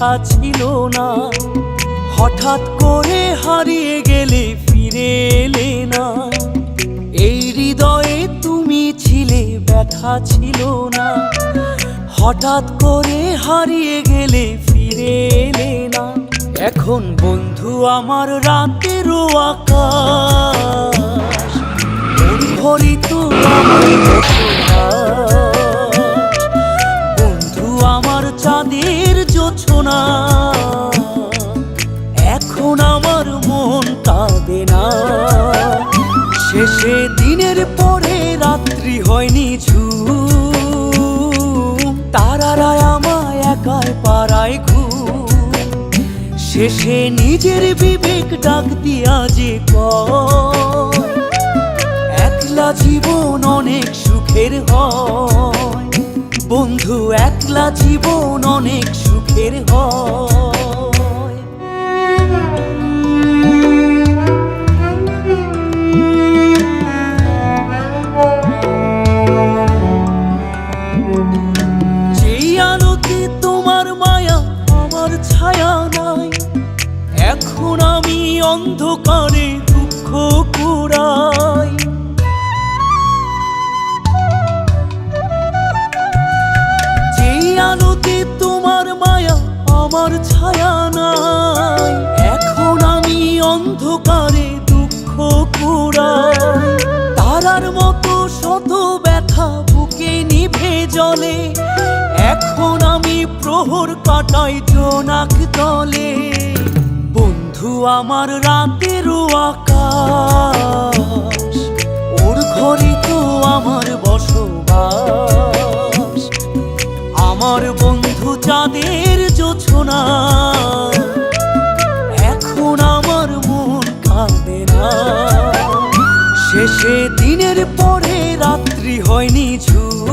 ব্যথা ছিল না। হঠাৎ করে হারিয়ে গেলে ফিরে এলে না। এই হৃদয়ে তুমি ছিলে, ব্যথা ছিল না। হঠাৎ করে হারিয়ে গেলে ফিরে এলে না। এখন বন্ধু আমার রাতেরও আকাশ, মুখরিত আমার বসবাস। বন্ধু আমার চাঁদের জোছনা, এখন আমার মন কাঁদে না। শেষে দিনের পরে রাত্রি হয়নি ঝুম, তারারা আমায় একাই পাড়ায় ঘুম। শেষে নিজের বিবেক ডাক দিয়া যে কয়, একলা জীবন অনেক সুখের হয়। বন্ধু একলা জীবন অনেক সুখের হয়। যেই আলোতে তোমার মায়া আমার ছায়া নাই, এখন আমি অন্ধকারে দুঃখ কুড়াই। যেই আলোতে তোমার মায়া আমার ছায়া নাই, এখন আমি অন্ধকারে দুঃখ কুড়াই। তারার মতো শত ব্যথা বুকে নিভে জ্বলে, এখন আমি প্রহর কাটাই জোনাক তলে। বন্ধু আমার রাতেরও আকাশ, ওর ঘরে তো আমার বসবাস। আমার বন্ধু চাঁদের জোছনা, এখন আমার মন কাঁদে না। শেষে দিনের পরে রাত্রি হয়নি ঝুম,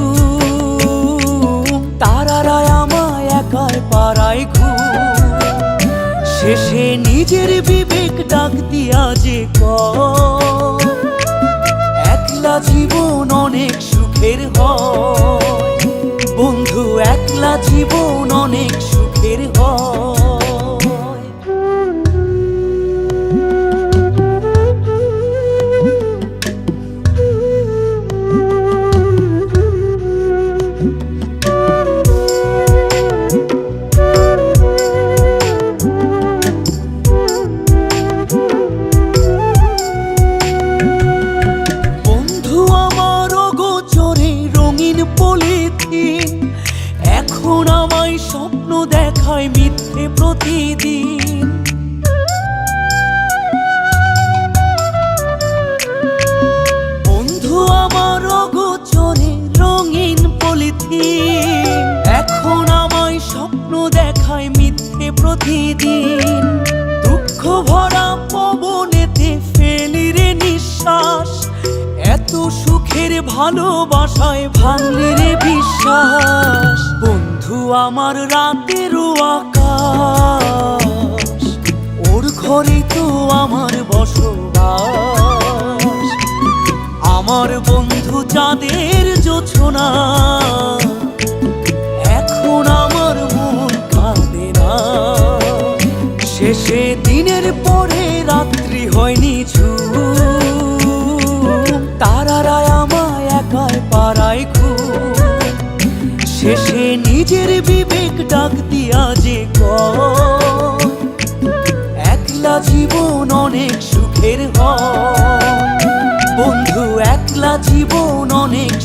তারারা আমায় একাই পাড়ায় ঘুম। শেষে নিজের বিবেক ডাক দিয়া যে কয়, একলা জীবন অনেক সুখের হয়। বন্ধু একলা জীবন অনেক সুখের হয়। এখন আমায় স্বপ্ন দেখায় মিথ্যে প্রতিদিন। বন্ধু আমার অগোচরে রঙিন পলিথিন, এখন আমায় স্বপ্ন দেখায় মিথ্যে প্রতিদিন। দুঃখ ভরা পবনেতে ফেলি রে নিঃশ্বাস, এত সুখের ভালোবাসায় ভাঙলি রে বিশ্বাস। বন্ধু আমার রাতেরও আকাশ, ওর ঘরে তো আমার বসবাস। আমার বন্ধু চাঁদের জোছনা, এখন আমার মন কাঁদে না। শেষে দিনের পরে রাত্রি হয়নি ঝুম, তারারা আমায় একাই পাড়ায় ঘুম। শেষে নিজের বিবেক ডাক দিয়া যে কয়, একলা জীবন অনেক সুখের হয়। বন্ধু একলা জীবন অনেক